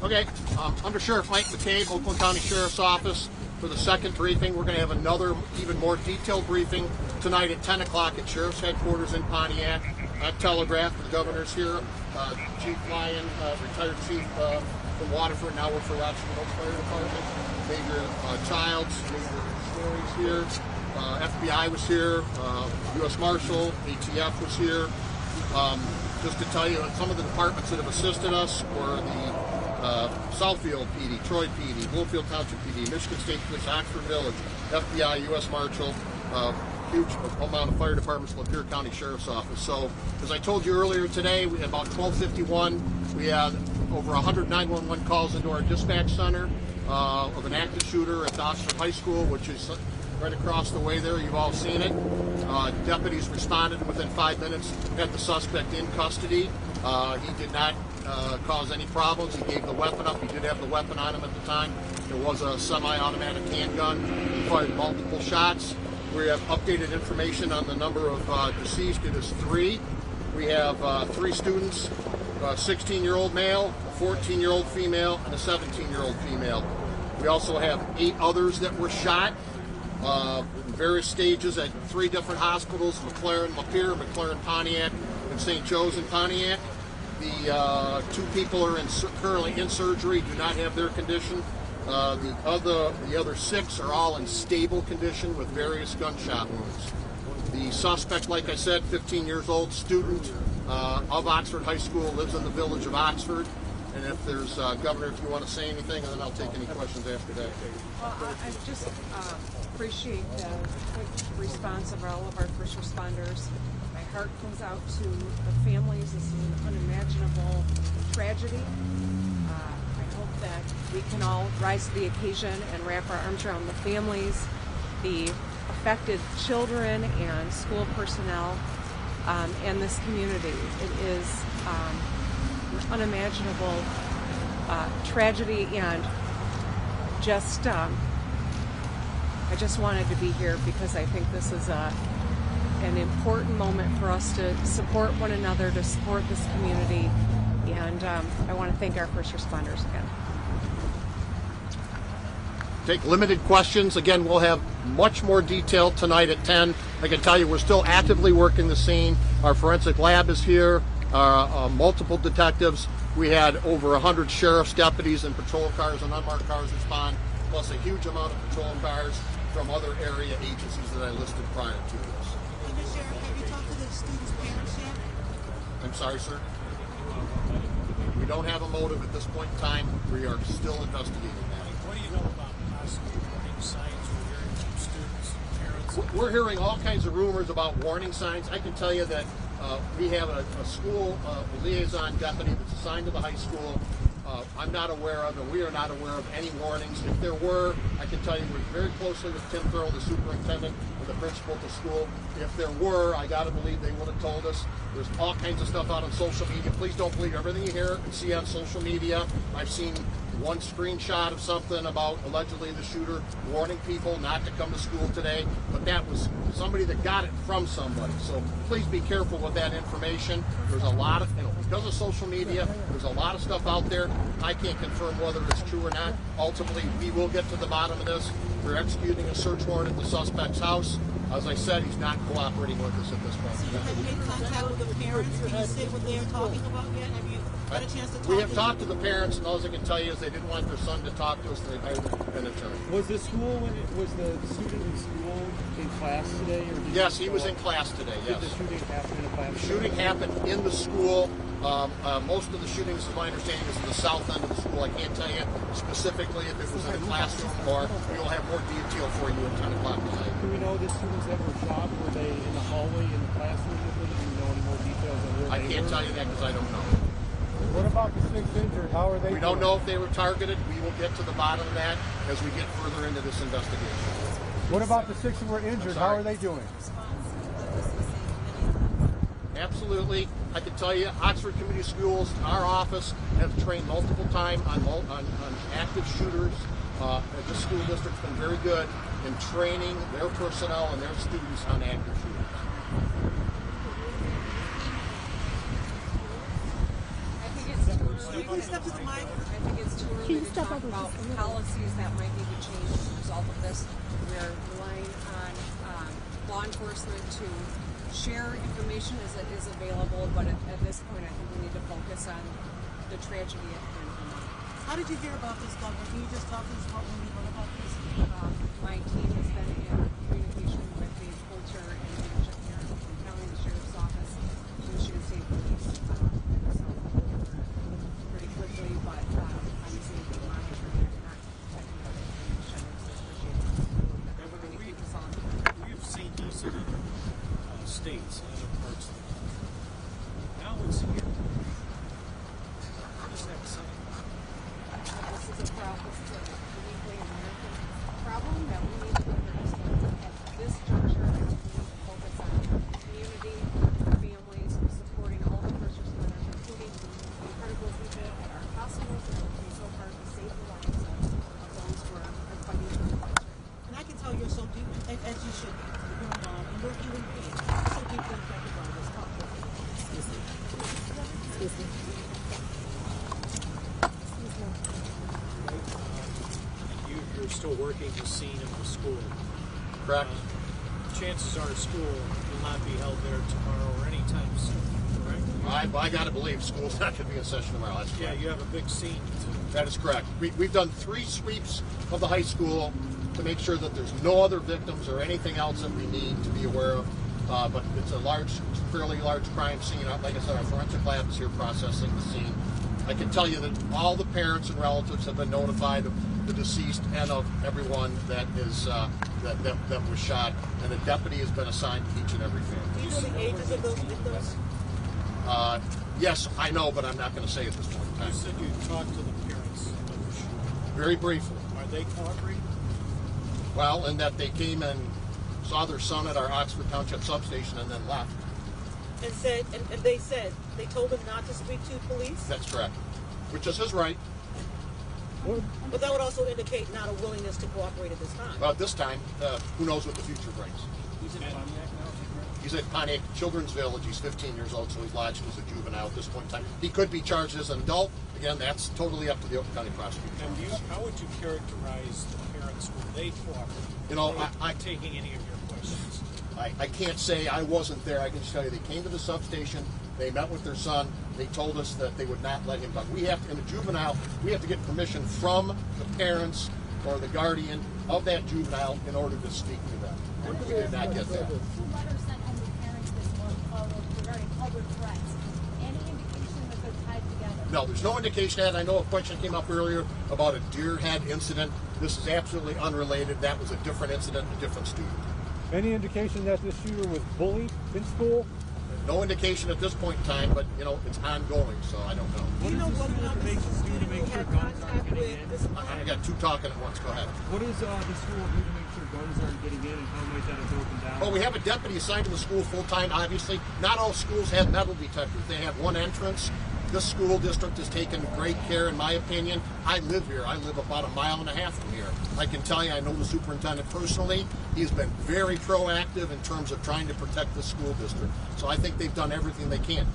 Okay, Under Sheriff Mike McCabe, Oakland County Sheriff's Office, for the second briefing. We're going to have another, even more detailed briefing tonight at 10 o'clock at Sheriff's Headquarters in Pontiac. I've telegraphed the governor's here, Chief Lyon, retired chief from Waterford, now works for Rochester Hills Fire Department. Major Childs, Major Stories here. FBI was here, U.S. Marshal, ATF was here. Just to tell you, some of the departments that have assisted us were the Southfield PD, Troy PD, Bloomfield Township PD, Michigan State Police, Oxford Village, FBI, U.S. Marshal, huge amount of fire departments, Lapeer County Sheriff's Office. So, as I told you earlier today, we had about 12:51. We had over 100 911 calls into our dispatch center of an active shooter at the Oxford High School, which is right across the way there. You've all seen it. Deputies responded within 5 minutes, had the suspect in custody. He did not cause any problems. He gave the weapon up. He did have the weapon on him at the time. It was a semi-automatic handgun. He fired multiple shots. We have updated information on the number of deceased. It is 3. We have 3 students, a 16-year-old male, a 14-year-old female, and a 17-year-old female. We also have 8 others that were shot in various stages at 3 different hospitals: McLaren, Lapeer, McLaren, Pontiac, and St. Joe's in Pontiac. The 2 people are currently in surgery, do not have their condition. The other 6 are all in stable condition with various gunshot wounds. The suspect, like I said, 15 years old, student of Oxford High School, lives in the village of Oxford. And if there's, Governor, if you want to say anything, and then I'll take any questions after that. Well, I just appreciate the quick response of all of our first responders. My heart goes out to the families. This is an unimaginable tragedy. I hope that we can all rise to the occasion and wrap our arms around the families, the affected children and school personnel, and this community. It is an unimaginable tragedy, and just I just wanted to be here because I think this is an important moment for us to support one another, to support this community, and I want to thank our first responders again. Take limited questions. Again, we'll have much more detail tonight at 10. I can tell you we're still actively working the scene. Our forensic lab is here, multiple detectives. We had over 100 sheriff's deputies and patrol cars and unmarked cars respond, plus a huge amount of patrol cars from other area agencies that I listed prior to this. Sheriff, have you talked to the students' parents yet? I'm sorry, sir? We don't have a motive at this point in time. We are still investigating that. What do you know about possible warning signs we're hearing from students and parents? We're hearing all kinds of rumors about warning signs. I can tell you that we have a school liaison deputy that's assigned to the high school. I'm not aware of, and we are not aware of any warnings. If there were, I can tell you we're very closely with Tim Thurl, the superintendent, and the principal at the school. If there were, I got to believe they would have told us. There's all kinds of stuff out on social media. Please don't believe everything you hear and see on social media. I've seen one screenshot of something about allegedly the shooter warning people not to come to school today, but that was somebody that got it from somebody. So please be careful with that information. There's a lot of, because of social media, there's a lot of stuff out there. I can't confirm whether it's true or not. Ultimately, we will get to the bottom of this. We're executing a search warrant at the suspect's house. As I said, he's not cooperating with us at this point. So you have made contact with the parents? Can you say what they're talking about yet? Have you had a chance to talk to them? We have talked to the parents, and all I can tell you is they didn't want their son to talk to us. They hired an attorney. Was the student in school in class today? Or Yes, he was in class today, yes. Did the shooting happen in a class? The shooting happened in the school. Most of the shootings, as my understanding, is in the south end of the school. I can't tell you specifically if it was in a classroom, or we will have more detail for you at 10 o'clock tonight. Do we know the students that were shot? Were they in the hallway in the classroom with them? Do we know any more details on where I they can't were? tell you that because I don't know. What about the 6 injured? How are they We don't know if they were targeted. We will get to the bottom of that as we get further into this investigation. What about the 6 who were injured? How are they doing? Absolutely. I can tell you, Oxford Community Schools, our office, have trained multiple times on active shooters. The school district's been very good in training their personnel and their students on active shooters. Can you step to the mic? I think it's to talk about policies that might need to change as a result of this. We're relying on law enforcement to share information as it is available, but at this point, I think we need to focus on the tragedy at hand. How did you hear about this, Governor? Can you just talk to us about when you heard about this? My team has been in communication with the culture and leadership here in County, the Sheriff's Office, Michigan State Police. So pretty quickly, but obviously we've been monitoring it and not checking out information. Governor, we've seen this in other states and other parts of the country. Now it's here. What does that say? This is a problem. This is a uniquely American problem that we need to address. At this juncture, I think we need to focus on community, families, supporting all the first responders, including the incredible people at our hospitals that are working so hard to save the lives of those who are fighting for the country. And I can tell you're so deep, as you should be. You're a mom, and you're a human being. So deeply affected by this conflict. Excuse me. You're still working the scene of the school. Correct. Chances are school will not be held there tomorrow or anytime soon, correct? I got to believe school's not going to be in session tomorrow. That's Yeah, correct. you have a big scene to That is correct. We've done 3 sweeps of the high school to make sure that there's no other victims or anything else that we need to be aware of. But it's a fairly large crime scene. Like I said, our forensic lab is here processing the scene. I can tell you that all the parents and relatives have been notified of the deceased and of everyone that is that was shot, and a deputy has been assigned to each and every Do family. you know the ages of those victims? Yes, I know, but I'm not going to say at this point in You time. said you talked to the parents of the shooter. Very briefly. Are they cooperating? Well, in that they came and saw their son at our Oxford Township substation and then left. And said, and they told him not to speak to police? That's correct. Which is his right. But that would also indicate not a willingness to cooperate at this time. Well, at this time, who knows what the future brings. He's in Pontiac now? He's at Pontiac Children's Village. He's 15 years old, so he's lodged as a juvenile at this point in time. He could be charged as an adult. Again, that's totally up to the Oakland County prosecutor's And office. how would you characterize the parents? Were they cooperating? You know, Were they I- taking any of your questions? I can't say I wasn't there. I can just tell you they came to the substation. They met with their son. They told us that they would not let him talk. We have to, in a juvenile, we have to get permission from the parents or the guardian of that juvenile in order to speak to them. And we did not get that. 2 letters sent home to parents this month regarding public threats. Any indication that they're tied together? No, there's no indication of that. I know a question came up earlier about a deer head incident. This is absolutely unrelated. That was a different incident, a different student. Any indication that this shooter was bullied in school? No indication at this point in time, but you know it's ongoing, so I don't know. Do you know whether or not this is a student who had contact with this I got 2 talking at once. Go ahead. What does the school do to make sure guns aren't getting in, and how might that have broken down? Well, we have a deputy assigned to the school full time. Obviously, not all schools have metal detectors. They have one entrance. This school district has taken great care, in my opinion. I live here. I live about 1.5 miles from here. I can tell you, I know the superintendent personally. He's been very proactive in terms of trying to protect the school district. So I think they've done everything they can.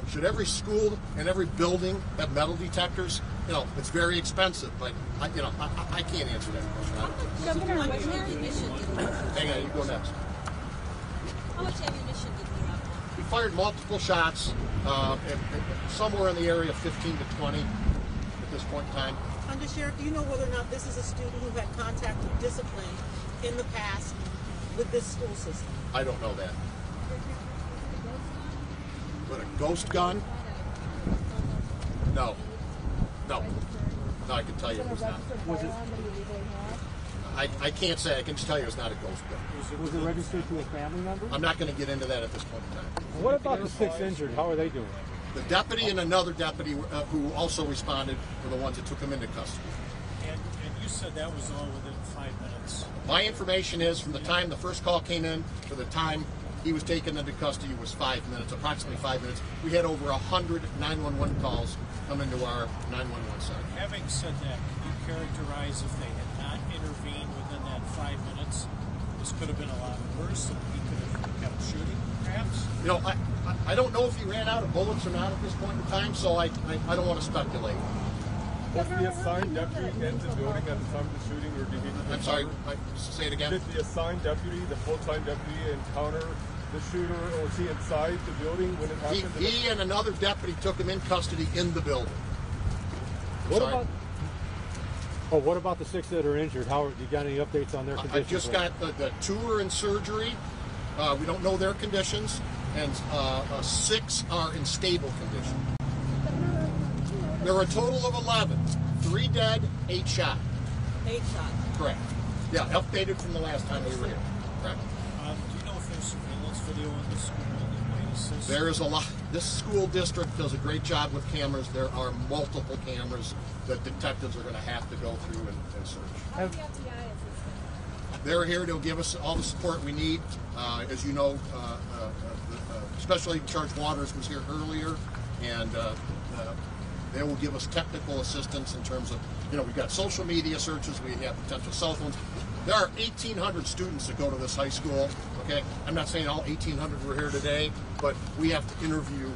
Should every school and every building have metal detectors? You know, it's very expensive, but I can't answer that question. Governor, How what's much your ammunition did he have? Hang on, you go next. How much ammunition did he have? He fired multiple shots, somewhere in the area of 15 to 20 at this point in time. Undersheriff, do you know whether or not this is a student who had contact with discipline in the past with this school system? I don't know that. But a ghost gun? No. No. No, I can tell you it was not. I can't say. I can just tell you it's not a ghost gun. Was it registered to a family member? I'm not going to get into that at this point in time. What about the 6 injured? How are they doing? The deputy and another deputy who also responded were the ones that took him into custody. And you said that was all within 5 minutes. My information is from the time the first call came in to the time he was taken into custody was 5 minutes, approximately 5 minutes. We had over 100 911 calls come into our 911 center. Having said that, can you characterize if they had not intervened within that 5 minutes, this could have been a lot worse and he could have kept shooting, perhaps? You know, I don't know if he ran out of bullets or not at this point in time, so I don't want to speculate. Was the assigned deputy in the building at the time of the shooting or did he? I'm sorry, say it again. Did the assigned deputy, the full-time deputy, encounter the shooter, or was he inside the building when it happened? He and another deputy took him in custody in the building. What about the 6 that are injured? How you got any updates on their conditions? I just got the 2 are in surgery. We don't know their conditions, and 6 are in stable condition. There are a total of 11. 3 dead, 8 shot. 8 shots. Correct. Yeah, updated from the last time we were here. Correct. Do you know if there's surveillance video in the school that might assist? There is a lot. This school district does a great job with cameras. There are multiple cameras that detectives are going to have to go through and search. How do the FBI assist? They're here to give us all the support we need. As you know, Special Agent Charge Waters was here earlier, and they will give us technical assistance in terms of, we've got social media searches, we have potential cell phones. There are 1,800 students that go to this high school, okay? I'm not saying all 1,800 were here today, but we have to interview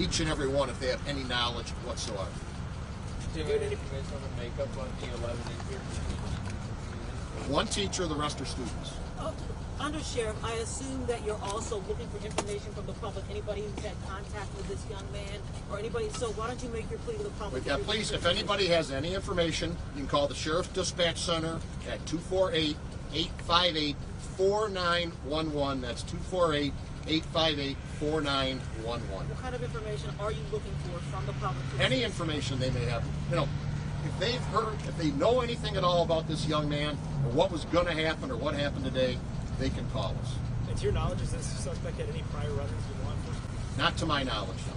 each and every one if they have any knowledge whatsoever. Do you have any information on the makeup of the 11 injured? 1 teacher, the rest are students. Under Sheriff, I assume that you're also looking for information from the public, anybody who's had contact with this young man, or anybody, so why don't you make your plea to the public? Yeah, please, if anybody has any information, you can call the Sheriff's Dispatch Center at 248-858-4911. That's 248-858-4911. What kind of information are you looking for from the public? Any information they may have. If they've heard, if they know anything at all about this young man, or what was going to happen, or what happened today, they can call us. And to your knowledge, is this suspect had any prior run-ins with law enforcement? Not to my knowledge, no.